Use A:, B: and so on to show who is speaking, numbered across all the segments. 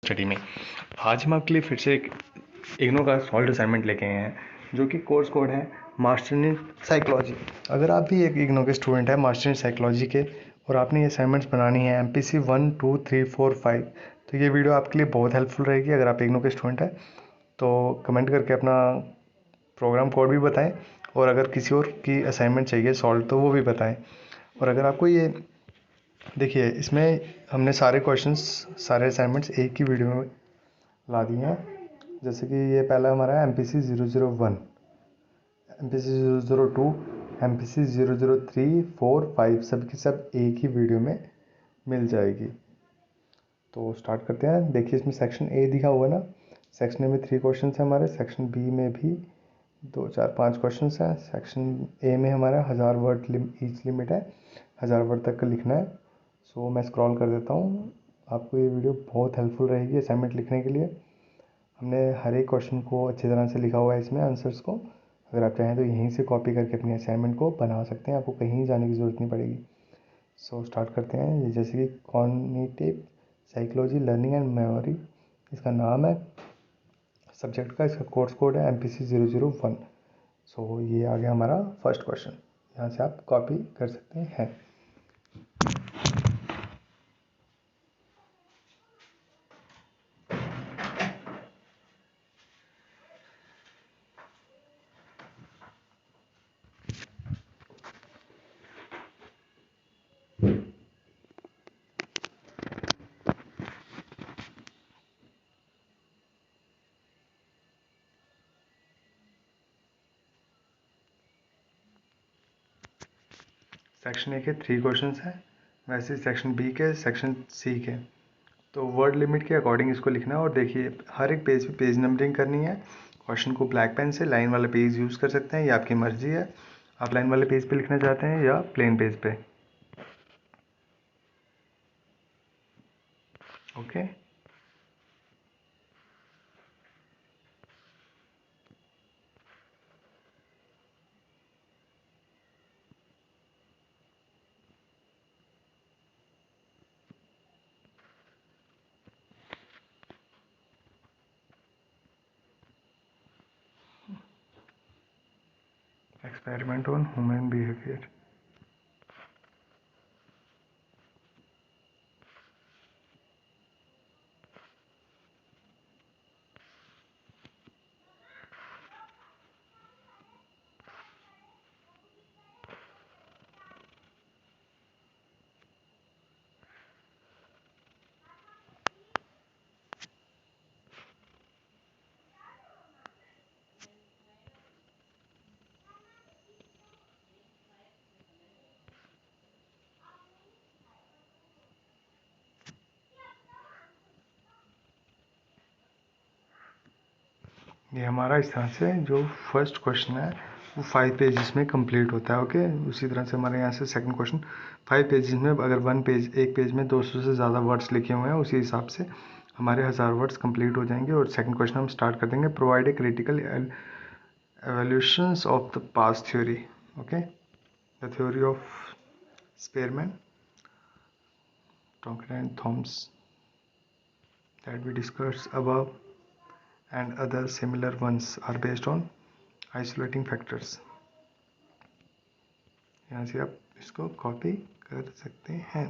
A: Study में। आज हम आपके लिए फिर से एक इग्नो का सॉल्व असाइनमेंट लेके आए हैं, जो कि कोर्स कोड है मास्टर इन साइकोलॉजी। अगर आप भी एक इग्नो के स्टूडेंट हैं मास्टर इन साइकोलॉजी के और आपने ये असाइनमेंट्स बनानी है MPC 1, 2, 3, 4, 5, तो ये वीडियो आपके लिए बहुत हेल्पफुल रहेगी। अगर आप इग्नो के स्टूडेंट हैं तो कमेंट करके अपना प्रोग्राम कोड भी बताएं, और अगर किसी और की असाइनमेंट चाहिए सॉल्व तो वो भी बताएं। और अगर आपको ये देखिए, इसमें हमने सारे क्वेश्चंस, सारे असाइनमेंट्स एक ही वीडियो में ला दिए हैं। जैसे कि ये पहला हमारा है MPC 001, MPC 002, MPC 003, 4, 5, सब की सब एक ही वीडियो में मिल जाएगी। तो स्टार्ट करते हैं। देखिए, इसमें सेक्शन ए दिखा हुआ है ना। सेक्शन ए में 3 क्वेश्चन है हमारे। सेक्शन बी में भी 2, 4, 5 क्वेश्चन हैं। सेक्शन ए में हमारा 1000 वर्ड ईच लिमिट है, 1000 वर्ड तक का लिखना है। सो मैं स्क्रॉल कर देता हूँ। आपको ये वीडियो बहुत हेल्पफुल रहेगी असाइनमेंट लिखने के लिए। हमने हर एक क्वेश्चन को अच्छी तरह से लिखा हुआ है इसमें, आंसर्स को। अगर आप चाहें तो यहीं से कॉपी करके अपनी असाइनमेंट को बना सकते हैं, आपको कहीं जाने की ज़रूरत नहीं पड़ेगी। सो स्टार्ट करते हैं। ये जैसे कि cognitive psychology learning and memory इसका नाम है सब्जेक्ट का। इसका कोर्स कोड है MPC 001। सो ये आ गया हमारा फर्स्ट क्वेश्चन। यहाँ से आप कॉपी कर सकते हैं। सेक्शन ए के 3 क्वेश्चन हैं, वैसे सेक्शन बी के, सेक्शन सी के। तो वर्ड लिमिट के अकॉर्डिंग इसको लिखना है। और देखिए, हर एक पेज पे पेज नंबरिंग करनी है। क्वेश्चन को ब्लैक पेन से लाइन वाला पेज यूज़ कर सकते हैं, ये आपकी मर्जी है। आप लाइन वाले पेज पे लिखना चाहते हैं या प्लेन पेज पे। Okay. Experiment on human behaviour. ये हमारा इस तरह से जो फर्स्ट क्वेश्चन है वो 5 पेजेस में कंप्लीट होता है। ओके। उसी तरह से हमारे यहाँ से सेकंड क्वेश्चन 5 पेजेस में, अगर एक पेज में 200 से ज़्यादा वर्ड्स लिखे हुए हैं, उसी हिसाब से हमारे 1000 वर्ड्स कंप्लीट हो जाएंगे। और सेकंड क्वेश्चन हम स्टार्ट कर देंगे। Provide a critical evaluations of the past theory. Okay, the theory of Spearman, Tonkin and Thoms that we discussed above and other similar ones are based on isolating factors. यहाँ से आप इसको copy कर सकते हैं।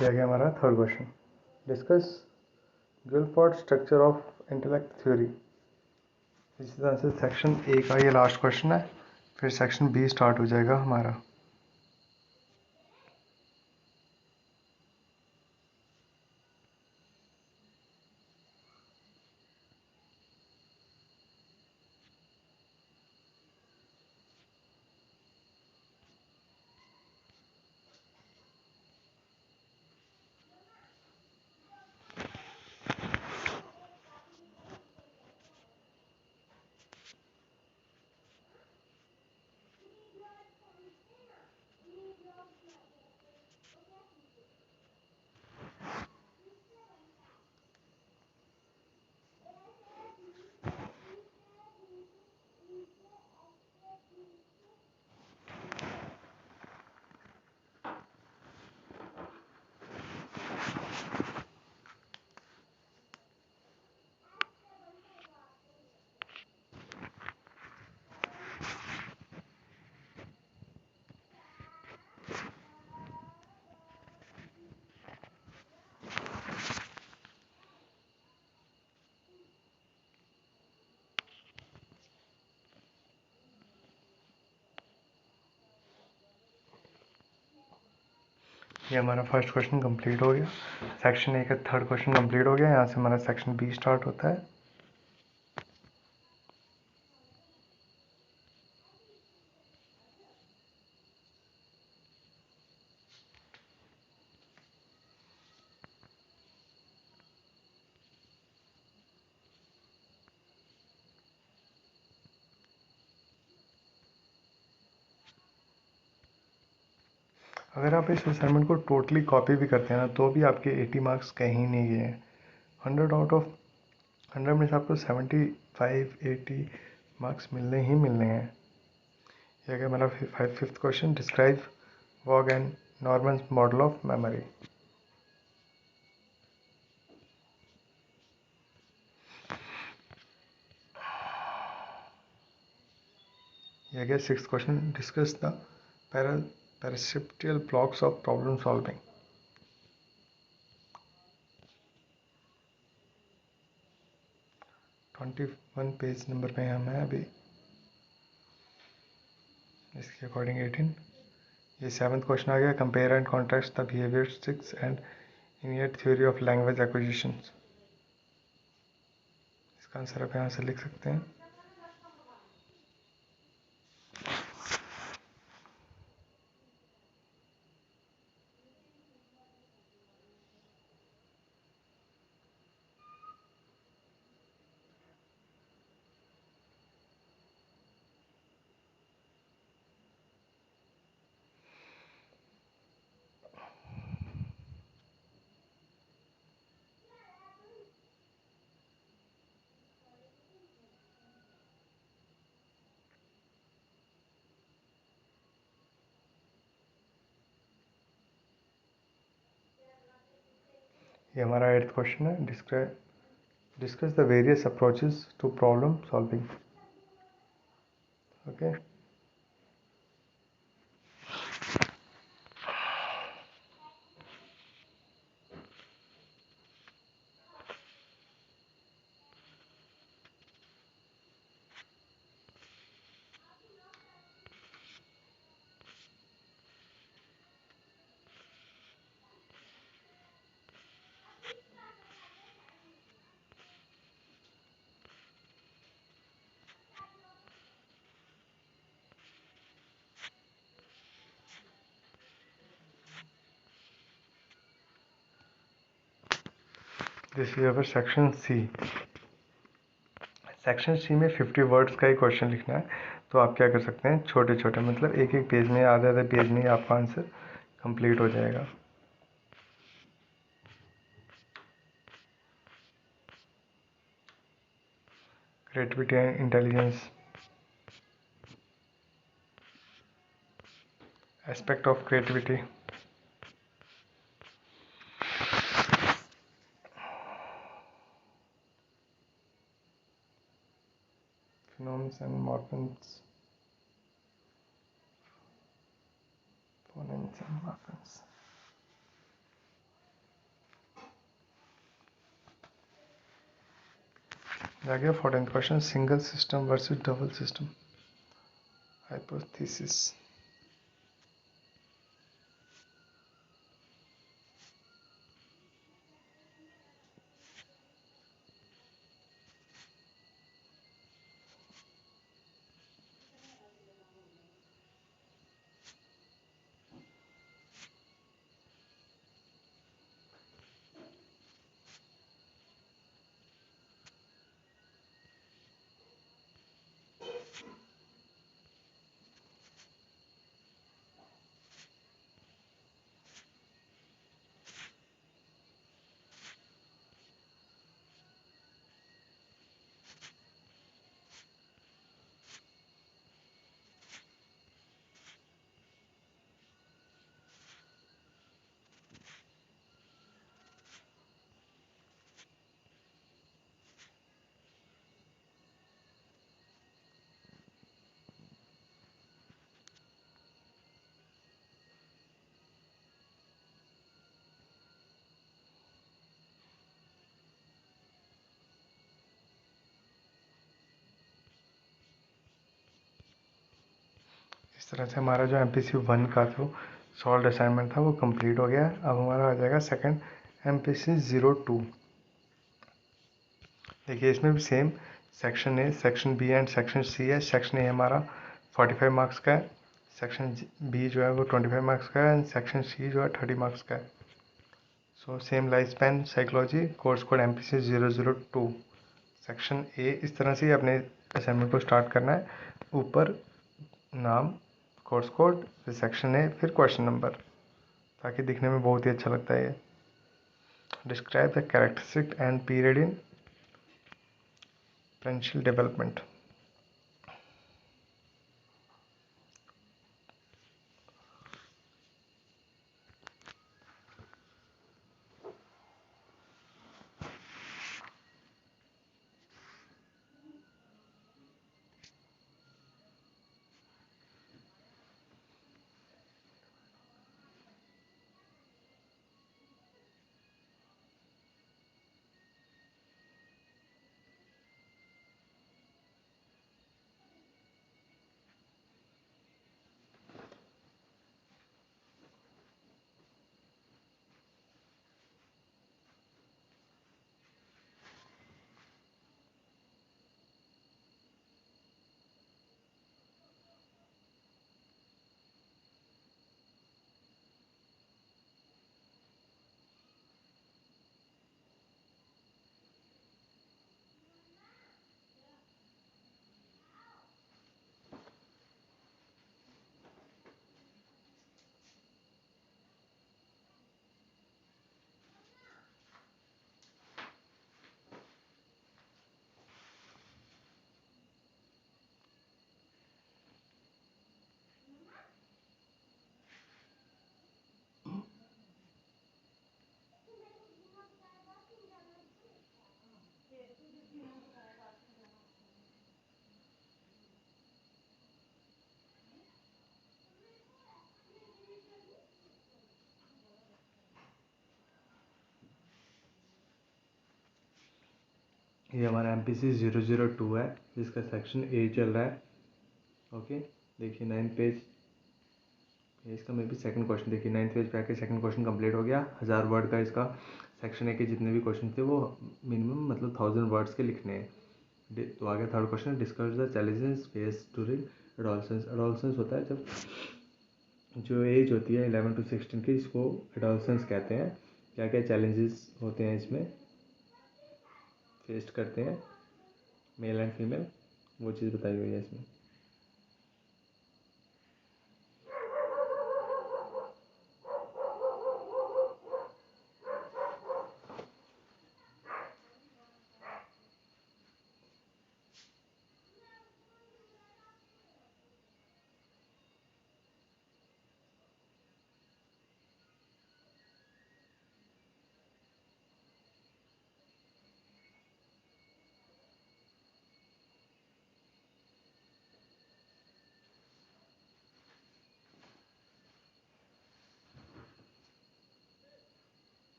A: यह गया हमारा third question. Discuss Guilford structure of intellect theory. इसी तरह से सेक्शन ए का ये लास्ट क्वेश्चन है, फिर सेक्शन बी स्टार्ट हो जाएगा हमारा। ये हमारा फर्स्ट क्वेश्चन कंप्लीट हो गया। सेक्शन ए का थर्ड क्वेश्चन कंप्लीट हो गया। यहाँ से हमारा सेक्शन बी स्टार्ट होता है। अगर आप इस असाइनमेंट को टोटली कॉपी भी करते हैं ना, तो भी आपके 80 मार्क्स कहीं नहीं गए हैं। 100 आउट ऑफ 100 में से आपको 75-80 मार्क्स मिलने ही मिलने हैं। यह क्या मेरा fifth question. Describe Waugh and Norman model of memory. यह क्या six question. Discuss the perceptual blocks of problem solving। 21 page number पे हम हैं अभी, इसके अकॉर्डिंग 18। ये सेवन्थ क्वेश्चन आ गया। Compare and contrast the behaviouristics and innate theory of language acquisition. इसका आंसर आप यहाँ से लिख सकते हैं। ये हमारा 8th क्वेश्चन है। Discuss the various approaches to problem solving. Okay, this is our section C. Section C में 50 वर्ड्स का ही क्वेश्चन लिखना है। तो आप क्या कर सकते हैं, छोटे छोटे मतलब एक एक पेज में, आधे आधे पेज में आपका आंसर कंप्लीट हो जाएगा। Creativity and intelligence, aspect of creativity, phonemes and morphemes, phonemes and morphemes. आ गया 14th question, single system versus double system hypothesis. इस तरह से हमारा जो MPC 1 का जो सॉल्व असाइनमेंट था वो कंप्लीट हो गया। अब हमारा आ जाएगा सेकंड MPC 02। देखिए इसमें भी same section A, section B and section C है। सेक्शन ए हमारा 45 मार्क्स का है, सेक्शन बी जो है वो 25 मार्क्स का है एंड सेक्शन सी जो है 30 मार्क्स का है। So same life span psychology, course code MPC 002। Section A इस तरह से ही अपने असाइनमेंट को स्टार्ट करना है। ऊपर नाम, कोर्स कोड, फिर सेक्शन ए, फिर क्वेश्चन नंबर, ताकि दिखने में बहुत ही अच्छा लगता है ये। Describe the characteristic and period in potential development. ये हमारा MPC 002 है, जिसका सेक्शन ए चल रहा है। ओके, देखिए 9th पेज, इसका मे भी सेकंड क्वेश्चन। देखिए 9th पेज पे आके सेकंड क्वेश्चन कंप्लीट हो गया। 1000 वर्ड का इसका सेक्शन ए के जितने भी क्वेश्चन थे वो मिनिमम मतलब 1000 वर्ड्स के लिखने हैं। तो आ गया third question, discuss the challenges face during adolescence. Adolescence होता है जब जो एज होती है 11 to 16 की, इसको एडोलसेंस कहते हैं। क्या क्या चैलेंजेस होते हैं इसमें, फेस करते हैं मेल एंड फीमेल, वो चीज़ बताई हुई है इसमें।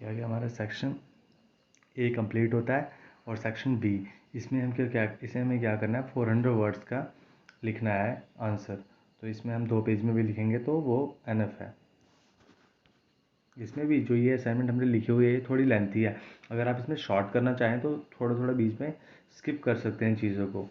A: ये आगे हमारा सेक्शन ए कंप्लीट होता है और सेक्शन बी, इसमें हम इसे हमें क्या करना है, 400 वर्ड्स का लिखना है आंसर। तो इसमें हम 2 पेज में भी लिखेंगे तो वो एनफ है। इसमें भी जो ये असाइनमेंट हमने लिखी हुई है ये थोड़ी लेंथी है, अगर आप इसमें शॉर्ट करना चाहें तो थोड़ा थोड़ा बीच में स्किप कर सकते हैं चीज़ों को।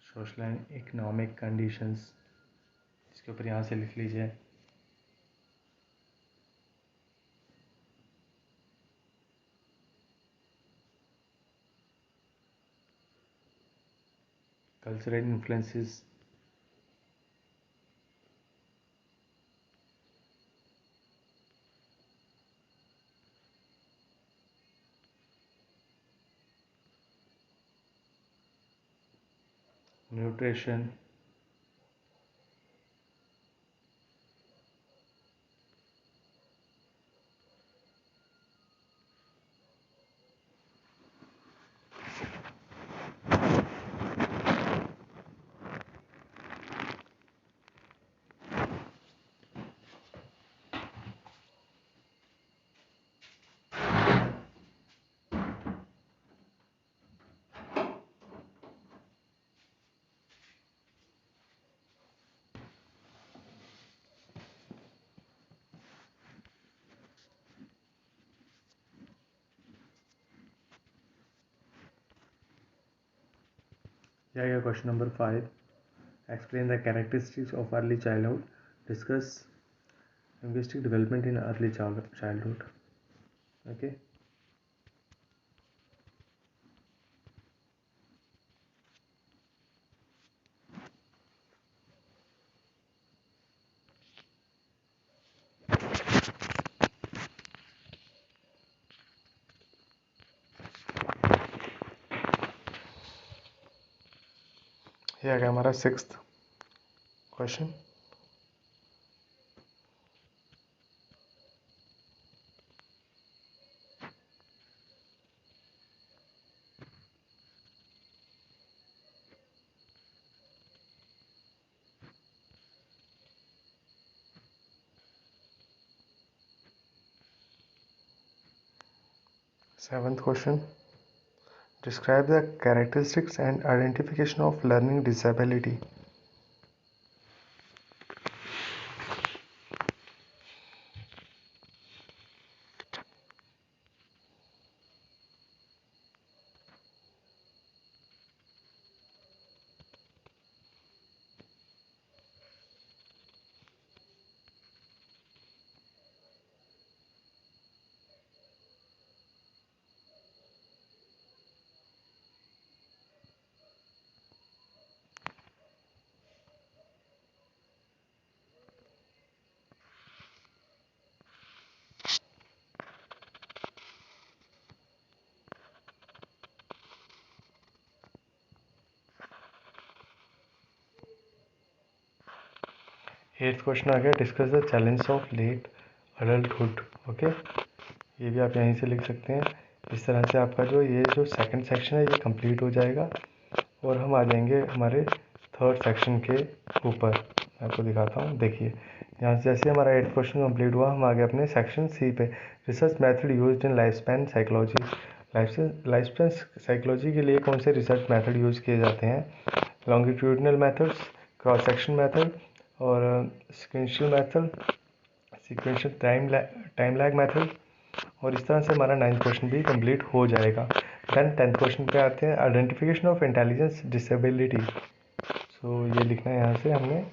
A: सोशल एंड इकोनॉमिक कंडीशंस, इसके ऊपर यहाँ से लिख लीजिए। Cultural influences, nutrition, yeah, question number 5. Explain the characteristics of early childhood. Discuss linguistic development in early childhood. Okay. ये आ गया हमारा 6th question. Seventh question. Describe the characteristics and identification of learning disability. Eighth question आ गया, discuss the challenge of late adulthood. Okay, ये भी आप यहीं से लिख सकते हैं। इस तरह से आपका जो सेकंड सेक्शन है ये कंप्लीट हो जाएगा और हम आ जाएंगे हमारे थर्ड सेक्शन के ऊपर। मैं आपको दिखाता हूँ, देखिए यहाँ से जैसे हमारा 8th क्वेश्चन कंप्लीट हुआ, हम आ गए अपने सेक्शन सी पे। Research method used in life span psychology. Life span psychology के लिए कौन से रिसर्च मेथड यूज़ किए जाते हैं? Longitudinal methods, cross section method और sequential method, sequential time lag method. और इस तरह से हमारा 9th क्वेश्चन भी कंप्लीट हो जाएगा। देन 10th क्वेश्चन पे आते हैं, आइडेंटिफिकेशन ऑफ इंटेलिजेंस डिसेबिलिटी। सो ये लिखना है यहाँ से हमने।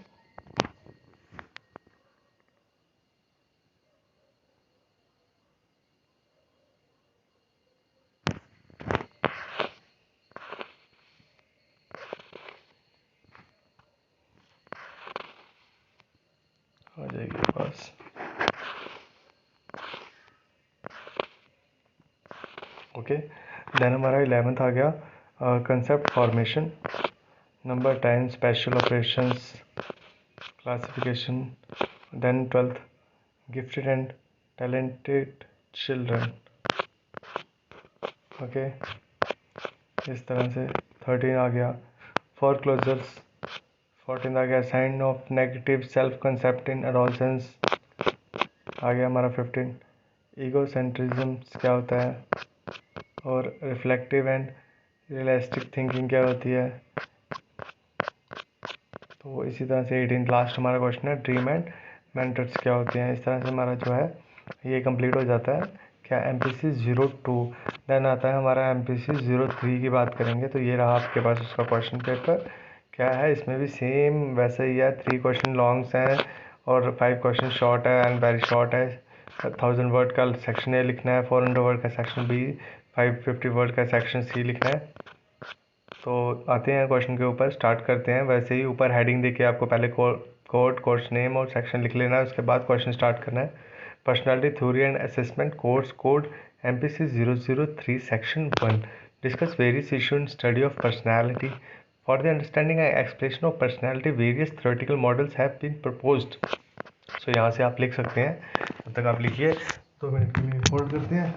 A: आ जाएगी बस। ओके, देन हमारा 11th आ गया concept formation, number 10 special operations classification, then 12th gifted and talented children. Okay, इस तरह से 13 आ गया फॉर क्लोजर्स, 14 आ गया sign of negative self concept in adolescence, आ गया हमारा 15 ईगो सेंट्रिज्म क्या होता है, और रिफ्लेक्टिव एंड रियलिस्टिक थिंकिंग क्या होती है। तो इसी तरह से 18 लास्ट हमारा क्वेश्चन है ड्रीम एंड मेंटर्स क्या होते हैं। इस तरह से हमारा जो है ये कंप्लीट हो जाता है क्या MPC 02। देन आता है हमारा MPC 03 की बात करेंगे। तो ये रहा आपके पास उसका क्वेश्चन पेपर क्या है, इसमें भी सेम वैसे ही है, 3 क्वेश्चन लॉन्ग्स हैं और 5 क्वेश्चन शॉर्ट है एंड वेरी शॉर्ट है। 1000 वर्ड का सेक्शन ए लिखना है, 400 वर्ड का सेक्शन बी, 550 वर्ड का सेक्शन सी लिखना है। तो आते हैं क्वेश्चन के ऊपर, स्टार्ट करते हैं। वैसे ही ऊपर हेडिंग देके आपको पहले कोड, कोर्स नेम और सेक्शन लिख लेना है, उसके बाद क्वेश्चन स्टार्ट करना है। Personality theory and assessment course code MPC 003 section 1 discuss various issue in study of personality for the understanding and explanation of personality various theoretical models have been proposed. So यहाँ से आप लिख सकते हैं, तब तक आप लिखिए, 2 मिनट के लिए होल्ड करते हैं।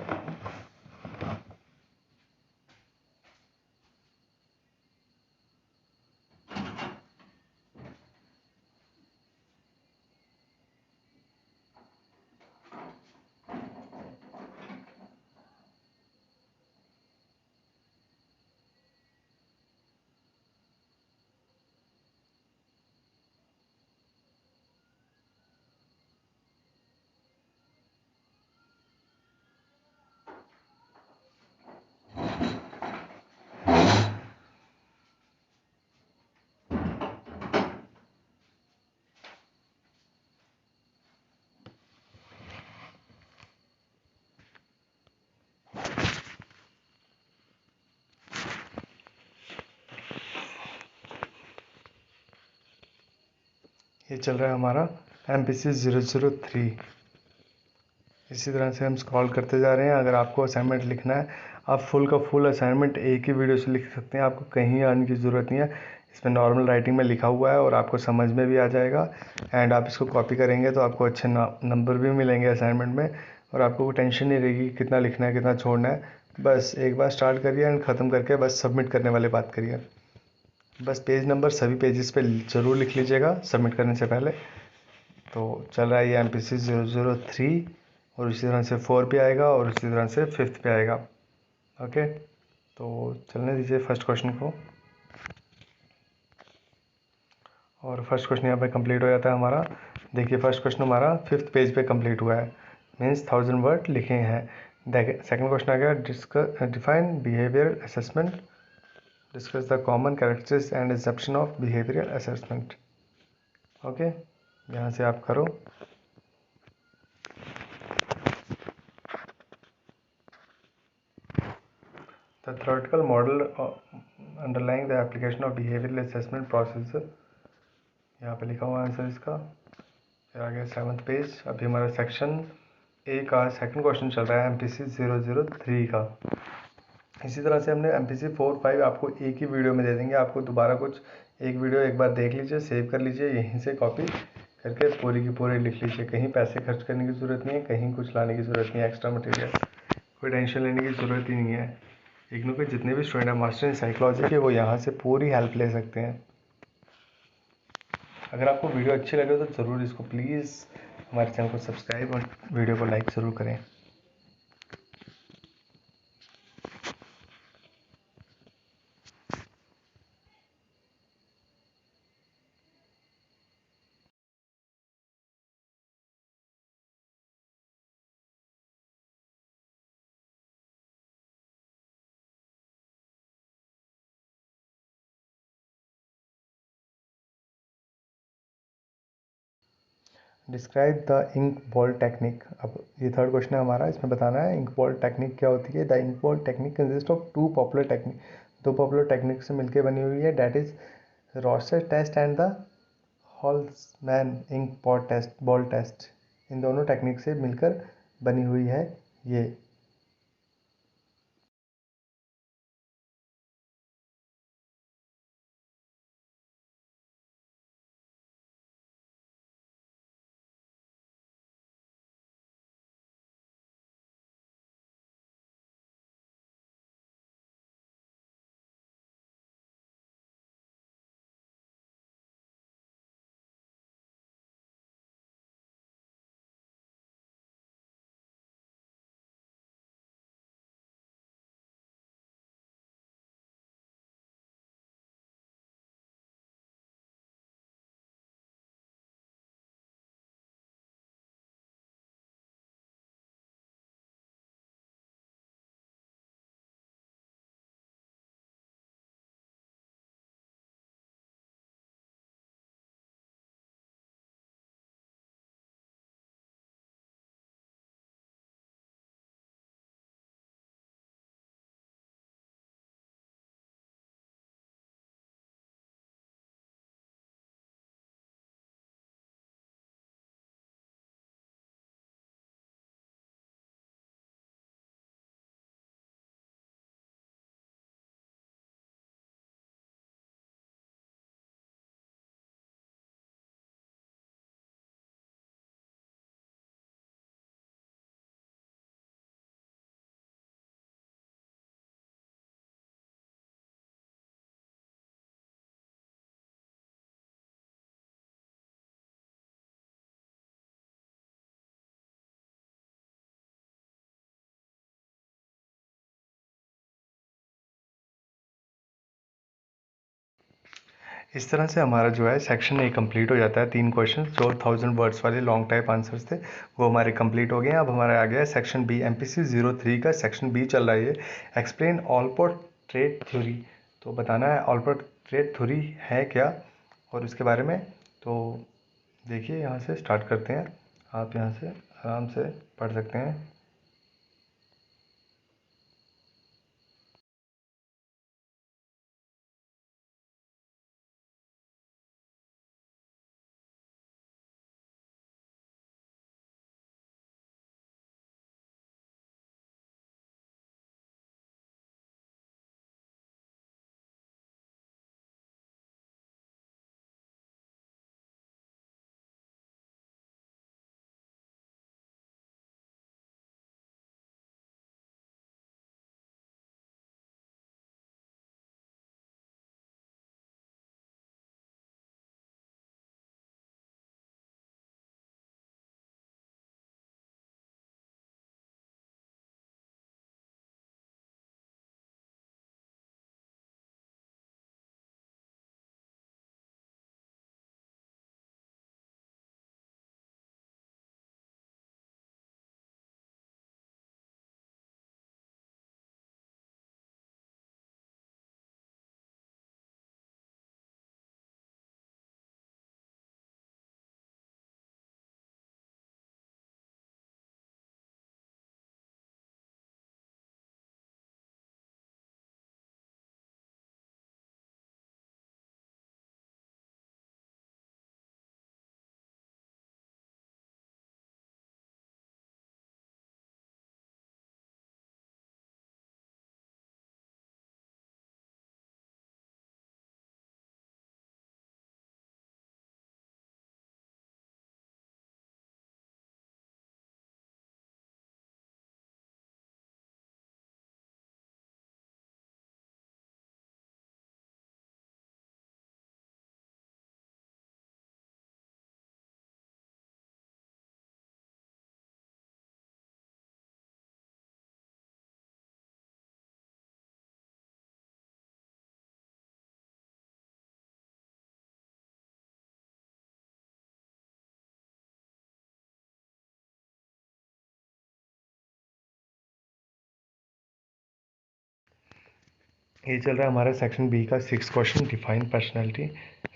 A: ये चल रहा है हमारा MPC 003। इसी तरह से हम स्क्रॉल करते जा रहे हैं। अगर आपको असाइनमेंट लिखना है, आप फुल का फुल असाइनमेंट एक ही वीडियो से लिख सकते हैं, आपको कहीं आने की ज़रूरत नहीं है। इसमें नॉर्मल राइटिंग में लिखा हुआ है और आपको समझ में भी आ जाएगा। एंड आप इसको कॉपी करेंगे तो आपको अच्छे नंबर भी मिलेंगे असाइनमेंट में, और आपको कोई टेंशन नहीं रहेगी कितना लिखना है कितना छोड़ना है। बस एक बार स्टार्ट करिए एंड ख़त्म करके बस सबमिट करने वाले बात करिए। बस पेज नंबर सभी पेजेस पे ज़रूर लिख लीजिएगा सबमिट करने से पहले। तो चल रहा है ये MPC 003, और इसी तरह से 4 पे आएगा और इसी तरह से 5th पे आएगा। ओके, तो चलने दीजिए फर्स्ट क्वेश्चन को। और फर्स्ट क्वेश्चन यहाँ पे कंप्लीट हो जाता है हमारा। देखिए फर्स्ट क्वेश्चन हमारा 5th पेज पे कंप्लीट हुआ है, मीन्स 1000 वर्ड लिखे हैं। देखिए सेकंड क्वेश्चन आ गया define behavioural assessment, discuss the common characteristics and exception of behavioural assessment. Okay, यहाँ से आप करो। The theoretical model underlying the application of behavioral assessment process, यहाँ पे लिखा हुआ आंसर इसका। फिर आगे 7th पेज, अभी हमारा सेक्शन ए का सेकंड क्वेश्चन चल रहा है MPC 003 का। इसी तरह से हमने MPC 4, 5 आपको एक ही वीडियो में दे देंगे। आपको दोबारा कुछ एक वीडियो एक बार देख लीजिए, सेव कर लीजिए, यहीं से कॉपी करके पूरी की पूरी लिख लीजिए। कहीं पैसे खर्च करने की ज़रूरत नहीं है, कहीं कुछ लाने की ज़रूरत नहीं है एक्स्ट्रा मटेरियल, कोई टेंशन लेने की ज़रूरत ही नहीं है। इग्नू के जितने भी स्टूडेंट हैं मास्टर इन साइकोलॉजी के, वो यहाँ से पूरी हेल्प ले सकते हैं। अगर आपको वीडियो अच्छी लगे तो ज़रूर इसको प्लीज़ हमारे चैनल को सब्सक्राइब और वीडियो को लाइक ज़रूर करें। Describe the ink ball technique. अब ये थर्ड क्वेश्चन है हमारा, इसमें बताना है इंक बॉल टेक्निक क्या होती है। The ink ball technique consist of 2 popular technique, 2 popular technique से मिलकर बनी हुई है, that is Rorschach test and the Holtzman ink blot test blot test, इन दोनों टेक्निक से मिलकर बनी हुई है ये। इस तरह से हमारा जो है सेक्शन ए कंप्लीट हो जाता है। 3 क्वेश्चन जो 1000 वर्ड्स वाले लॉन्ग टाइप आंसर्स थे वो हमारे कंप्लीट हो गए हैं। अब हमारा आ गया है सेक्शन बी, MPC 03 का सेक्शन बी चल रहा है ये। एक्सप्लेन ऑलपोर्ट ट्रेड थ्योरी, तो बताना है ऑलपोर्ट ट्रेड थ्योरी है क्या और उसके बारे में। तो देखिए यहाँ से स्टार्ट करते हैं, आप यहाँ से आराम से पढ़ सकते हैं। ये चल रहा है हमारा सेक्शन बी का 6 question, define personality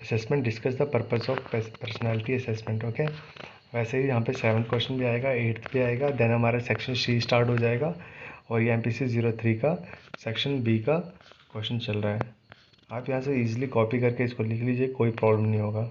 A: assessment, discuss the purpose of personality assessment. Okay, वैसे ही यहाँ पे 7 क्वेश्चन भी आएगा, 8th भी आएगा, देन हमारा सेक्शन सी स्टार्ट हो जाएगा और ये MPC 03 का सेक्शन बी का क्वेश्चन चल रहा है। आप यहाँ से इजीली कॉपी करके इसको लिख लीजिए, कोई प्रॉब्लम नहीं होगा।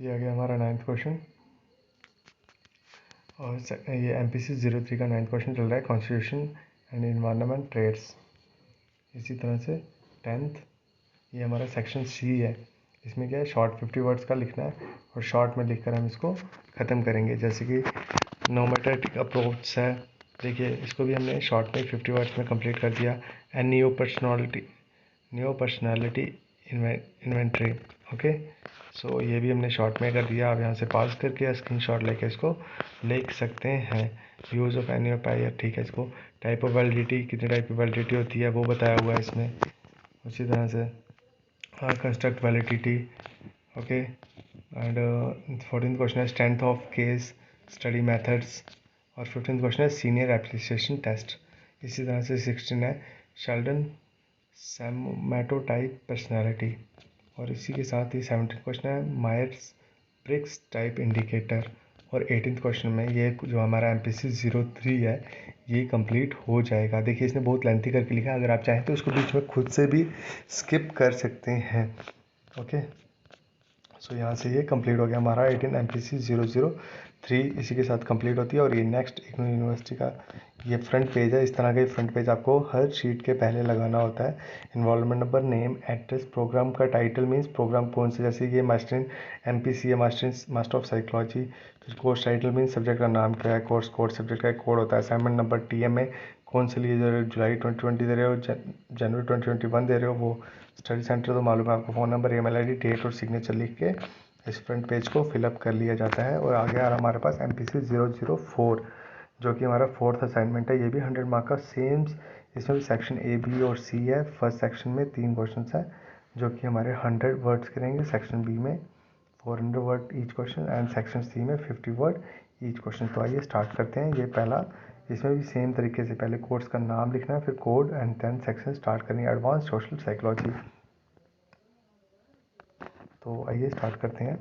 A: ये आ गया हमारा 9th क्वेश्चन। और ये MPC 03 का 9th क्वेश्चन चल रहा है, कॉन्स्टिट्यूशन एंड इन्वायरमेंट ट्रेड्स। इसी तरह से 10th, ये हमारा सेक्शन C है। इसमें क्या है, शॉर्ट 50 वर्ड्स का लिखना है और शॉर्ट में लिखकर हम इसको ख़त्म करेंगे। जैसे कि नोमेटेटिक अप्रोच है, देखिए इसको भी हमने शॉर्ट में 50 वर्ड्स में कंप्लीट कर दिया। And new personality inventory. Okay, so ये भी हमने शॉर्ट में कर दिया। आप यहाँ से पास करके स्क्रीनशॉट लेके इसको लिख सकते हैं। यूज़ ऑफ एनियोपायर, ठीक है, इसको टाइप ऑफ वैलिडिटी, कितनी टाइप ऑफ वैलिडिटी होती है वो बताया हुआ है इसमें। उसी तरह से construct validity. Okay, and 14th question है strength of case study methods. और 15th क्वेश्चन है सीनियर एप्लीकेशन टेस्ट। इसी तरह से 16 है शेल्डन सैमोटोटाइप पर्सनैलिटी। और इसी के साथ ही 17th क्वेश्चन है मायर्स ब्रिग्स टाइप इंडिकेटर। और 18th क्वेश्चन में ये जो हमारा MPC 03 है ये कंप्लीट हो जाएगा। देखिए इसने बहुत लेंथी करके लिखा है, अगर आप चाहें तो इसको बीच में खुद से भी स्किप कर सकते हैं। ओके, सो यहाँ से ये कंप्लीट हो गया हमारा 18 MPC 003 इसी के साथ कंप्लीट होती है। और ये नेक्स्ट इग्नू यूनिवर्सिटी का ये फ्रंट पेज है। इस तरह का फ्रंट पेज आपको हर शीट के पहले लगाना होता है। Involvement number, name, address, programme का टाइटल मीन्स प्रोग्राम कौन से, जैसे ये मास्टर इन MPC है, मास्टर ऑफ साइकोलॉजी। फिर कोर्स टाइटल मीन्स सब्जेक्ट का नाम क्या है, कोर्स कोड सब्जेक्ट का एक कोड होता है। असाइनमेंट नंबर, TMA कौन से लिए दे रहे हो, जुलाई 2020 दे रहे हो, जनवरी 2021 दे रहे हो, वो स्टडी सेंटर तो मालूम है आपको, phone number, email ID, date और सिग्नेचर लिख के इस फ्रंट पेज को फिलअप कर लिया जाता है। और आगे आ रहा हमारे पास MPC 004 जो कि हमारा 4th असाइनमेंट है। ये भी 100 मार्क का सेम, इसमें भी सेक्शन A, B और C है। फर्स्ट सेक्शन में 3 क्वेश्चन है जो कि हमारे 100 वर्ड्स करेंगे। सेक्शन B में 400 word each question and section C में 50 वर्ड ईच क्वेश्चन। तो आइए स्टार्ट करते हैं। ये पहला, इसमें भी सेम तरीके से पहले कोर्स का नाम लिखना है, फिर कोड एंड 10 सेक्शन स्टार्ट करेंगे, एडवांस सोशल साइकोलॉजी। तो आइए स्टार्ट करते हैं।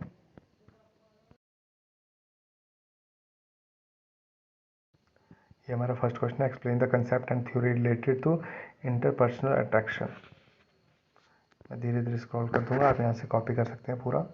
A: ये हमारा फर्स्ट क्वेश्चन है, explain the concept and theory related to interpersonal attraction. मैं धीरे धीरे स्क्रॉल कर दूंगा, आप यहाँ से कॉपी कर सकते हैं पूरा।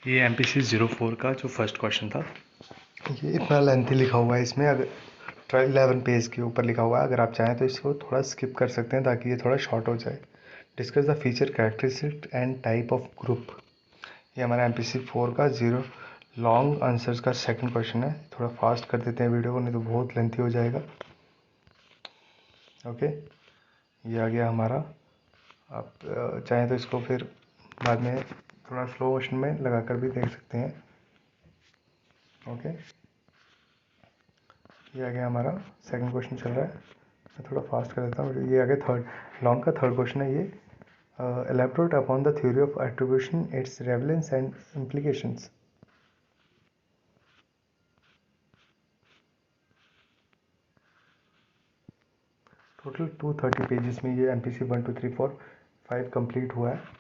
A: ये MPC 04 का जो फर्स्ट क्वेश्चन था, ये इतना लेंथी लिखा हुआ है इसमें, अगर 11 पेज के ऊपर लिखा हुआ है, अगर आप चाहें तो इसको थोड़ा स्किप कर सकते हैं ताकि ये थोड़ा शॉर्ट हो जाए। Discuss the feature characteristic and type of group. ये हमारा MPC 4 का 0 लॉन्ग आंसर्स का सेकंड क्वेश्चन है। थोड़ा फास्ट कर देते हैं वीडियो को, नहीं तो बहुत लेंथी हो जाएगा। ओके, ये आ गया हमारा। आप चाहें तो इसको फिर बाद में थोड़ा स्लो मोशन में लगा कर भी देख सकते हैं। ओके, ये आ गया हमारा सेकंड क्वेश्चन चल रहा है। मैं थोड़ा फास्ट कर देता हूँ। ये आ गया थर्ड लॉन्ग का थर्ड क्वेश्चन है। ये elaborate upon the theory of attribution, its relevance and implications। Total 230 pages में ये MPC 1 2 3 4 5 कंप्लीट हुआ है।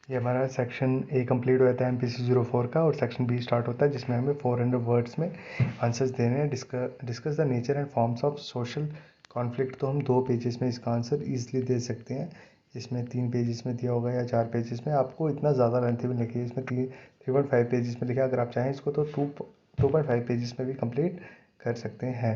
A: ये हमारा सेक्शन ए कंप्लीट हो जाता है MPC 04 का, और सेक्शन बी स्टार्ट होता है जिसमें हमें 400 वर्ड्स में आंसर्स देने हैं। Discuss the nature and forms of social conflict. तो हम 2 पेजेस में इसका आंसर ईजिली दे सकते हैं। इसमें 3 पेजेस में दिया होगा या 4 पेजेस में, आपको इतना ज़्यादा लेंथी में लिखिए। इसमें 3.5 पेजेस में लिखा, अगर आप चाहें इसको तो 2.5 पेजेस में भी कंप्लीट कर सकते हैं।